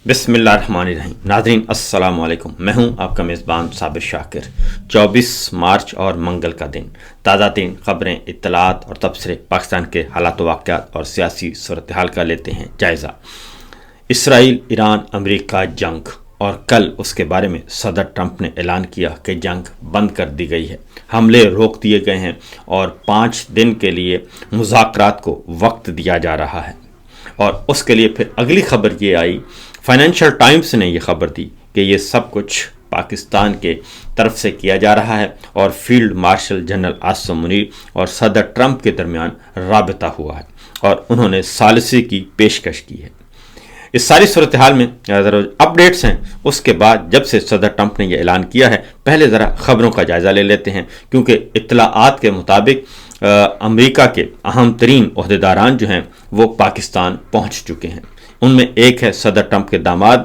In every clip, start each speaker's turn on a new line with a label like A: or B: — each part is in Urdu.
A: بسم اللہ الرحمن الرحیم۔ ناظرین السلام علیکم، میں ہوں آپ کا میزبان صابر شاکر۔ 24 مارچ اور منگل کا دن، تازہ ترین خبریں، اطلاعات اور تبصرے پاکستان کے حالات و واقعات اور سیاسی صورتحال کا لیتے ہیں جائزہ۔ اسرائیل ایران امریکہ جنگ، اور کل اس کے بارے میں صدر ٹرمپ نے اعلان کیا کہ جنگ بند کر دی گئی ہے، حملے روک دیے گئے ہیں اور 5 دن کے لیے مذاکرات کو وقت دیا جا رہا ہے۔ اور اس کے لیے پھر اگلی خبر یہ آئی، فائنینشل ٹائمز نے یہ خبر دی کہ یہ سب کچھ پاکستان کے طرف سے کیا جا رہا ہے اور field marshal general Asim Munir اور صدر ٹرمپ کے درمیان رابطہ ہوا ہے اور انہوں نے ثالثی کی پیشکش کی ہے۔ اس ساری صورتحال میں اپڈیٹس ہیں اس کے بعد جب سے صدر ٹرمپ نے یہ اعلان کیا ہے۔ پہلے ذرا خبروں کا جائزہ لے لیتے ہیں، کیونکہ اطلاعات کے مطابق امریکہ کے اہم ترین عہدیداران جو ہیں وہ پاکستان پہنچ چکے ہیں۔ ان میں ایک ہے صدر ٹرمپ کے داماد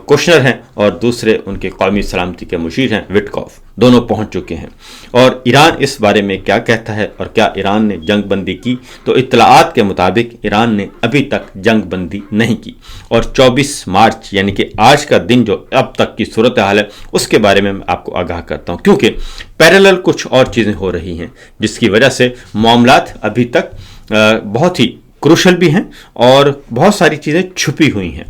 A: کوشنر ہیں اور دوسرے ان کے قومی سلامتی کے مشیر ہیں وٹکوف، دونوں پہنچ چکے ہیں۔ اور ایران اس بارے میں کیا کہتا ہے اور کیا ایران نے جنگ بندی کی؟ تو اطلاعات کے مطابق ایران نے ابھی تک جنگ بندی نہیں کی، اور 24 مارچ یعنی کہ آج کا دن جو اب تک کی صورتحال ہے اس کے بارے میں آپ کو آگاہ کرتا ہوں، کیونکہ پیرالل کچھ اور چیزیں ہو رہی ہیں جس کی وجہ سے معاملات ابھی تک بہت ہی کروشل بھی ہیں اور بہت ساری چیزیں چھپی ہوئی ہیں۔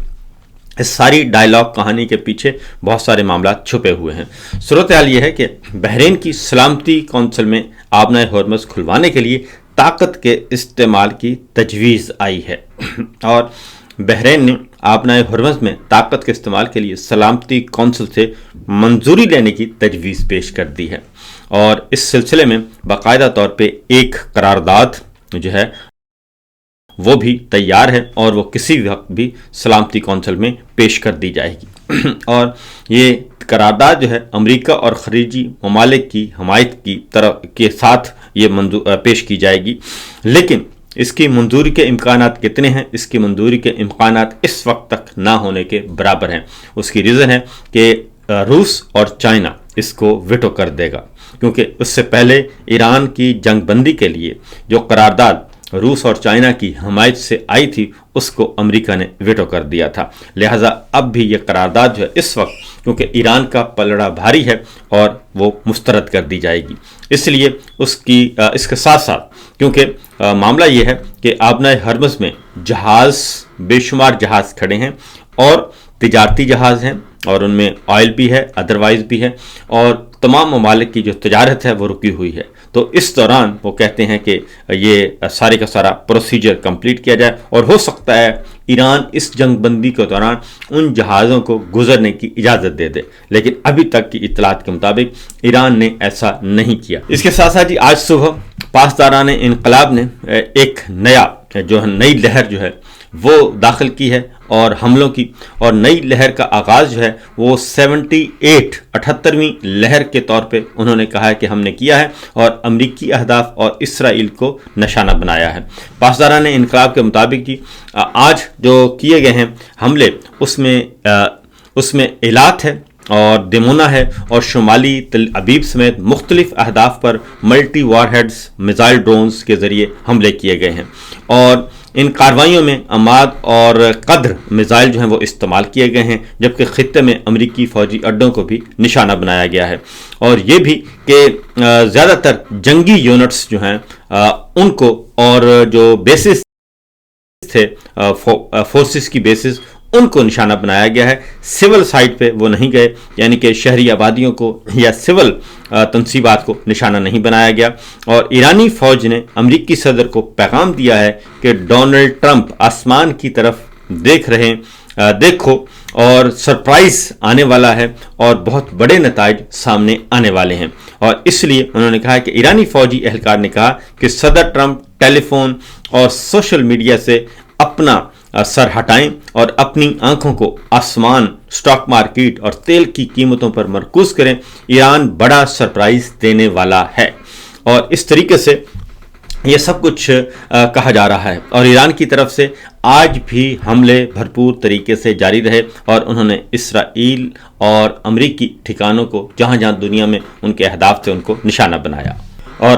A: اس ساری ڈائلاگ کہانی کے پیچھے بہت سارے معاملات چھپے ہوئے ہیں۔ صورتحال یہ ہے کہ بحرین کی سلامتی کونسل میں آبنائے ہرمز کھلوانے کے لیے طاقت کے استعمال کی تجویز آئی ہے، اور بحرین نے آبنائے ہرمز میں طاقت کے استعمال کے لیے سلامتی کونسل سے منظوری لینے کی تجویز پیش کر دی ہے، اور اس سلسلے میں باقاعدہ طور پہ ایک قرارداد جو ہے وہ بھی تیار ہے اور وہ کسی وقت بھی سلامتی کونسل میں پیش کر دی جائے گی۔ اور یہ قرارداد جو ہے امریکہ اور خلیجی ممالک کی حمایت کی طرف کے ساتھ یہ پیش کی جائے گی، لیکن اس کی منظوری کے امکانات کتنے ہیں؟ اس کی منظوری کے امکانات اس وقت تک نہ ہونے کے برابر ہیں۔ اس کی ریزن ہے کہ روس اور چائنا اس کو ویٹو کر دے گا، کیونکہ اس سے پہلے ایران کی جنگ بندی کے لیے جو قرارداد روس اور چائنا کی حمایت سے آئی تھی اس کو امریکہ نے ویٹو کر دیا تھا، لہٰذا اب بھی یہ قرارداد جو ہے اس وقت کیونکہ ایران کا پلڑا بھاری ہے اور وہ مسترد کر دی جائے گی۔ اس لیے اس کے ساتھ ساتھ کیونکہ معاملہ یہ ہے کہ آبنائے ہرمز میں جہاز، بے شمار جہاز کھڑے ہیں اور تجارتی جہاز ہیں، اور ان میں آئل بھی ہے، ادروائز بھی ہے، اور تمام ممالک کی جو تجارت ہے وہ رکی ہوئی ہے۔ تو اس دوران وہ کہتے ہیں کہ یہ سارے کا سارا پروسیجر کمپلیٹ کیا جائے، اور ہو سکتا ہے ایران اس جنگ بندی کے دوران ان جہازوں کو گزرنے کی اجازت دے دے، لیکن ابھی تک کی اطلاعات کے مطابق ایران نے ایسا نہیں کیا۔ اس کے ساتھ ساتھ آج صبح پاسداران انقلاب نے ایک نئی لہر جو ہے وہ داخل کی ہے اور حملوں کی، اور نئی لہر کا آغاز جو ہے وہ 78ویں لہر کے طور پہ انہوں نے کہا ہے کہ ہم نے کیا ہے، اور امریکی اہداف اور اسرائیل کو نشانہ بنایا ہے۔ پاسداران انقلاب کے مطابق آج جو کیے گئے ہیں حملے اس میں ایلات ہے اور دیمونا ہے اور شمالی تل ابیب سمیت مختلف اہداف پر ملٹی وار ہیڈز میزائل ڈرونز کے ذریعے حملے کیے گئے ہیں، اور ان کارروائیوں میں عماد اور قدر میزائل جو ہیں وہ استعمال کیے گئے ہیں، جبکہ خطے میں امریکی فوجی اڈوں کو بھی نشانہ بنایا گیا ہے، اور یہ بھی کہ زیادہ تر جنگی یونٹس جو ہیں ان کو، اور جو بیسز تھے فورسز کی بیسز ان کو نشانہ بنایا گیا ہے۔ سول سائٹ پہ وہ نہیں گئے، یعنی کہ شہری آبادیوں کو یا سول تنصیبات کو نشانہ نہیں بنایا گیا۔ اور ایرانی فوج نے امریکی صدر کو پیغام دیا ہے کہ ڈونلڈ ٹرمپ آسمان کی طرف دیکھو اور سرپرائز آنے والا ہے اور بہت بڑے نتائج سامنے آنے والے ہیں، اور اس لیے انہوں نے کہا کہ ایرانی فوجی اہلکار نے کہا کہ صدر ٹرمپ ٹیلی فون اور سوشل میڈیا سے اپنا سر ہٹائیں اور اپنی آنکھوں کو آسمان، سٹاک مارکیٹ اور تیل کی قیمتوں پر مرکوز کریں، ایران بڑا سرپرائز دینے والا ہے۔ اور اس طریقے سے یہ سب کچھ کہا جا رہا ہے، اور ایران کی طرف سے آج بھی حملے بھرپور طریقے سے جاری رہے، اور انہوں نے اسرائیل اور امریکی ٹھکانوں کو جہاں جہاں دنیا میں ان کے اہداف تھے ان کو نشانہ بنایا۔ اور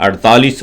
A: 48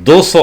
A: 200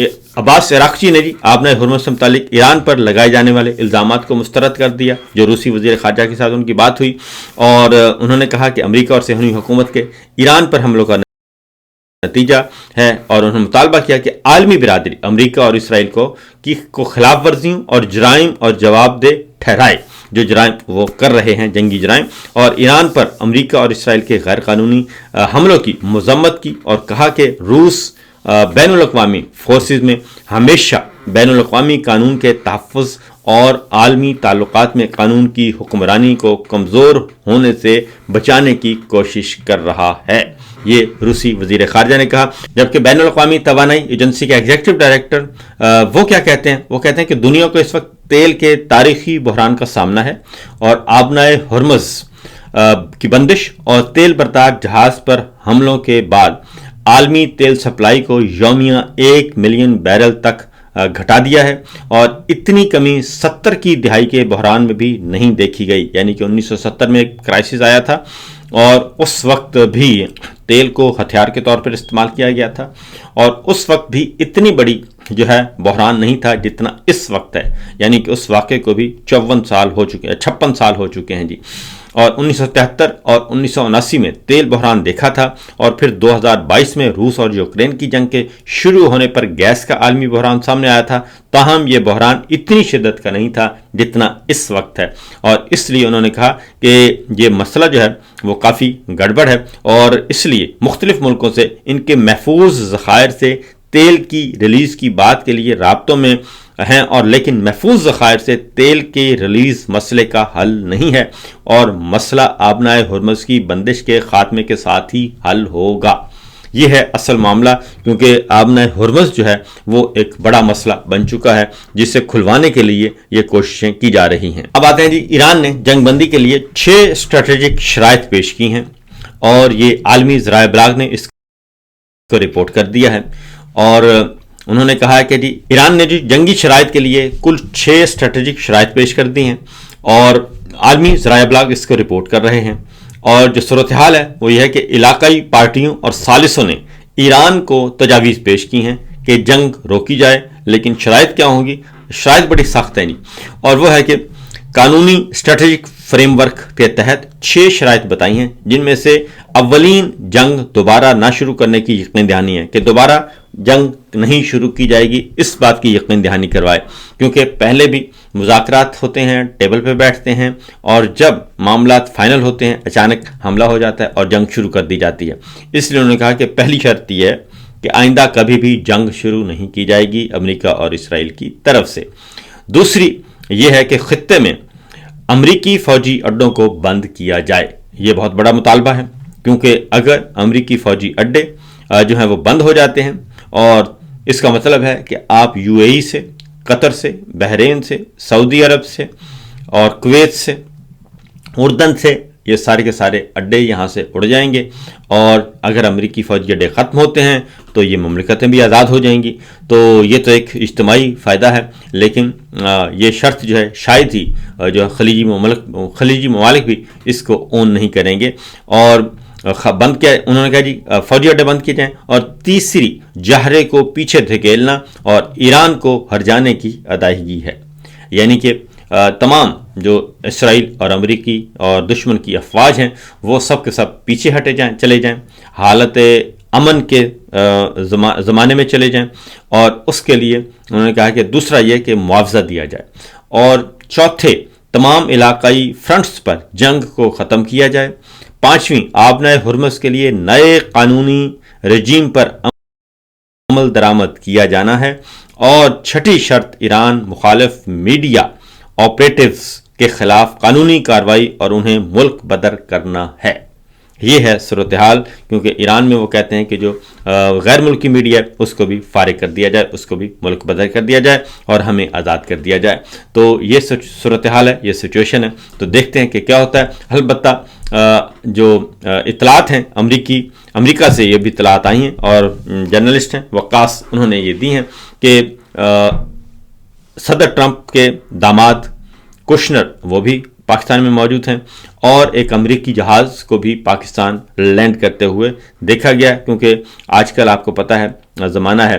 A: عباس عراقچی نے جی آبنۂ ہرمز سے متعلق ایران پر لگائے جانے والے الزامات کو مسترد کر دیا جو روسی وزیر خارجہ کے ساتھ ان کی بات ہوئی، اور انہوں نے کہا کہ امریکہ اور صہیونی حکومت کے ایران پر حملوں کا نتیجہ ہے، اور انہوں نے مطالبہ کیا کہ عالمی برادری امریکہ اور اسرائیل کو خلاف ورزیوں اور جرائم اور جواب دہ ٹھہرائے جو جرائم وہ کر رہے ہیں، جنگی جرائم، اور ایران پر امریکہ اور اسرائیل کے غیر قانونی حملوں کی مذمت کی، اور کہا کہ روس بین الاقوامی فورسز میں ہمیشہ بین الاقوامی قانون کے تحفظ اور عالمی تعلقات میں قانون کی حکمرانی کو کمزور ہونے سے بچانے کی کوشش کر رہا ہے، یہ روسی وزیر خارجہ نے کہا۔ جبکہ بین الاقوامی توانائی ایجنسی کے ایگزیکٹو ڈائریکٹر وہ کیا کہتے ہیں؟ وہ کہتے ہیں کہ دنیا کو اس وقت تیل کے تاریخی بحران کا سامنا ہے، اور آبنائے ہرمز کی بندش اور تیل بردار جہاز پر حملوں کے بعد عالمی تیل سپلائی کو یومیہ 1 ملین بیرل تک گھٹا دیا ہے، اور اتنی کمی 70 کی دہائی کے بحران میں بھی نہیں دیکھی گئی، یعنی کہ 1970 میں ایک کرائسس آیا تھا اور اس وقت بھی تیل کو ہتھیار کے طور پر استعمال کیا گیا تھا، اور اس وقت بھی اتنی بڑی جو ہے بحران نہیں تھا جتنا اس وقت ہے، یعنی کہ اس واقعے کو بھی 56 سال ہو چکے ہیں جی، اور 1973 اور 1979 میں تیل بحران دیکھا تھا، اور پھر 2022 میں روس اور یوکرین کی جنگ کے شروع ہونے پر گیس کا عالمی بحران سامنے آیا تھا، تاہم یہ بحران اتنی شدت کا نہیں تھا جتنا اس وقت ہے، اور اس لیے انہوں نے کہا کہ یہ مسئلہ جو ہے وہ کافی گڑبڑ ہے، اور اس لیے مختلف ملکوں سے ان کے محفوظ ذخائر سے تیل کی ریلیز کی بات کے لیے رابطوں میں ہیں، اور لیکن محفوظ ذخائر سے تیل کے ریلیز مسئلے کا حل نہیں ہے، اور مسئلہ آبنائے ہرمز کی بندش کے خاتمے کے ساتھ ہی حل ہوگا۔ یہ ہے اصل معاملہ، کیونکہ آبنائے ہرمز جو ہے وہ ایک بڑا مسئلہ بن چکا ہے جسے کھلوانے کے لیے یہ کوششیں کی جا رہی ہیں۔ اب آتے ہیں جی، ایران نے جنگ بندی کے لیے 6 اسٹریٹجک شرائط پیش کی ہیں، اور یہ عالمی ذرائع ابلاغ نے اس کو رپورٹ کر دیا ہے، اور انہوں نے کہا ہے کہ جی ایران نے جنگی شرائط کے لیے کل 6 اسٹریٹجک شرائط پیش کر دی ہیں، اور عالمی ذرائع ابلاغ اس کو رپورٹ کر رہے ہیں، اور جو صورتحال ہے وہ یہ ہے کہ علاقائی پارٹیوں اور ثالثوں نے ایران کو تجاویز پیش کی ہیں کہ جنگ روکی جائے، لیکن شرائط کیا ہوں گی؟ شرائط بڑی سخت ہیں، اور وہ ہے کہ قانونی اسٹریٹجک فریم ورک کے تحت 6 شرائط بتائی ہیں، جن میں سے اولین جنگ دوبارہ نہ شروع کرنے کی یقین دہانی ہے، کہ دوبارہ جنگ نہیں شروع کی جائے گی، اس بات کی یقین دہانی کروائے، کیونکہ پہلے بھی مذاکرات ہوتے ہیں، ٹیبل پہ بیٹھتے ہیں، اور جب معاملات فائنل ہوتے ہیں اچانک حملہ ہو جاتا ہے اور جنگ شروع کر دی جاتی ہے۔ اس لیے انہوں نے کہا کہ پہلی شرط یہ ہے کہ آئندہ کبھی بھی جنگ شروع نہیں کی جائے گی امریکہ اور اسرائیل کی طرف سے۔ دوسری یہ ہے کہ خطے میں امریکی فوجی اڈوں کو بند کیا جائے، یہ بہت بڑا مطالبہ ہے، کیونکہ اگر امریکی فوجی اڈے جو ہیں وہ بند ہو جاتے ہیں، اور اس کا مطلب ہے کہ آپ یو اے ای سے، قطر سے، بحرین سے، سعودی عرب سے اور کویت سے، اردن سے، یہ سارے کے سارے اڈے یہاں سے اڑ جائیں گے، اور اگر امریکی فوجی اڈے ختم ہوتے ہیں تو یہ مملکتیں بھی آزاد ہو جائیں گی، تو یہ تو ایک اجتماعی فائدہ ہے، لیکن یہ شرط جو ہے شاید ہی جو خلیجی ممالک بھی اس کو اون نہیں کریں گے، اور بند کیا انہوں نے کہا جی فوجی اڈے بند کیے جائیں، اور تیسری جہرے کو پیچھے دھکیلنا اور ایران کو ہر جانے کی ادائیگی ہے، یعنی کہ تمام جو اسرائیل اور امریکی اور دشمن کی افواج ہیں وہ سب کے سب پیچھے چلے جائیں، حالت امن کے زمانے میں چلے جائیں، اور اس کے لیے انہوں نے کہا کہ دوسرا یہ کہ معاوضہ دیا جائے، اور چوتھے تمام علاقائی فرنٹس پر جنگ کو ختم کیا جائے، پانچویں آبنائے ہرمز کے لیے نئے قانونی رجیم پر عمل درآمد کیا جانا ہے، اور چھٹی شرط ایران مخالف میڈیا آپریٹیوز کے خلاف قانونی کارروائی اور انہیں ملک بدر کرنا ہے۔ یہ ہے صورتحال، کیونکہ ایران میں وہ کہتے ہیں کہ جو غیر ملکی میڈیا ہے اس کو بھی فارغ کر دیا جائے، اس کو بھی ملک بدر کر دیا جائے اور ہمیں آزاد کر دیا جائے۔ تو یہ صورتحال ہے، یہ سچویشن ہے، تو دیکھتے ہیں کہ کیا ہوتا ہے۔ البتہ جو اطلاعات ہیں امریکہ سے یہ بھی اطلاعات آئی ہیں، اور جرنلسٹ ہیں وقاص انہوں نے یہ دی ہیں کہ صدر ٹرمپ کے داماد کشنر وہ بھی پاکستان میں موجود ہیں، اور ایک امریکی جہاز کو بھی پاکستان لینڈ کرتے ہوئے دیکھا گیا، کیونکہ آج کل آپ کو پتہ ہے زمانہ ہے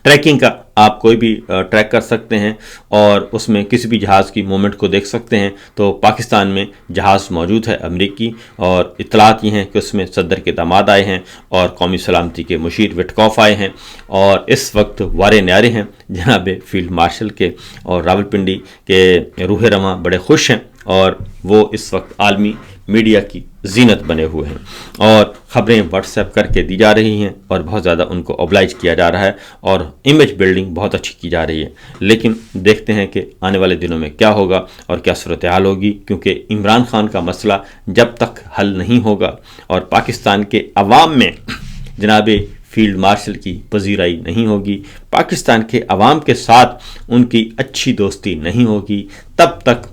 A: ٹریکنگ کا آپ کوئی بھی ٹریک کر سکتے ہیں اور اس میں کسی بھی جہاز کی موومنٹ کو دیکھ سکتے ہیں. تو پاکستان میں جہاز موجود ہے امریکی، اور اطلاعات یہ ہیں کہ اس میں صدر کے داماد آئے ہیں اور قومی سلامتی کے مشیر وٹکوف آئے ہیں، اور اس وقت وارے نیارے ہیں جناب فیلڈ مارشل کے، اور راولپنڈی کے روح رواں بڑے خوش ہیں، اور وہ اس وقت عالمی میڈیا کی زینت بنے ہوئے ہیں، اور خبریں واٹس ایپ کر کے دی جا رہی ہیں اور بہت زیادہ ان کو اوبلائج کیا جا رہا ہے، اور امیج بلڈنگ بہت اچھی کی جا رہی ہے. لیکن دیکھتے ہیں کہ آنے والے دنوں میں کیا ہوگا اور کیا صورتحال ہوگی، کیونکہ عمران خان کا مسئلہ جب تک حل نہیں ہوگا اور پاکستان کے عوام میں جناب فیلڈ مارشل کی پذیرائی نہیں ہوگی، پاکستان کے عوام کے ساتھ ان کی اچھی دوستی نہیں ہوگی، تب تک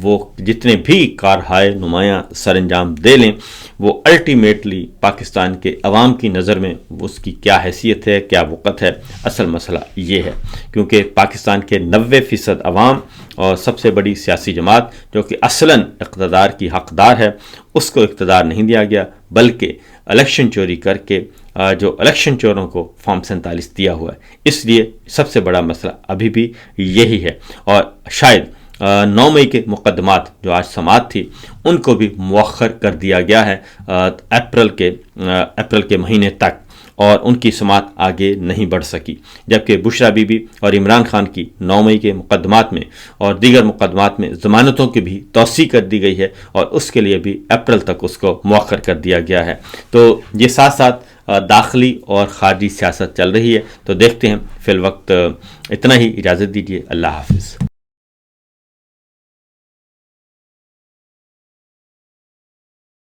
A: وہ جتنے بھی کارہائے نمایاں سر انجام دے لیں، وہ الٹیمیٹلی پاکستان کے عوام کی نظر میں اس کی کیا حیثیت ہے، کیا وقت ہے. اصل مسئلہ یہ ہے، کیونکہ پاکستان کے 90% عوام اور سب سے بڑی سیاسی جماعت جو کہ اصلاً اقتدار کی حقدار ہے، اس کو اقتدار نہیں دیا گیا، بلکہ الیکشن چوری کر کے جو الیکشن چوروں کو فارم 47 دیا ہوا ہے. اس لیے سب سے بڑا مسئلہ ابھی بھی یہی ہے، اور شاید 9 مئی کے مقدمات جو آج سماعت تھی ان کو بھی مؤخر کر دیا گیا ہے اپریل کے مہینے تک، اور ان کی سماعت آگے نہیں بڑھ سکی، جبکہ بشرا بی بی اور عمران خان کی 9 مئی کے مقدمات میں اور دیگر مقدمات میں ضمانتوں کی بھی توسیع کر دی گئی ہے، اور اس کے لیے بھی اپریل تک اس کو مؤخر کر دیا گیا ہے. تو یہ ساتھ ساتھ داخلی اور خارجی سیاست چل رہی ہے. تو دیکھتے ہیں، فی الوقت اتنا ہی، اجازت دیجیے، اللہ حافظ.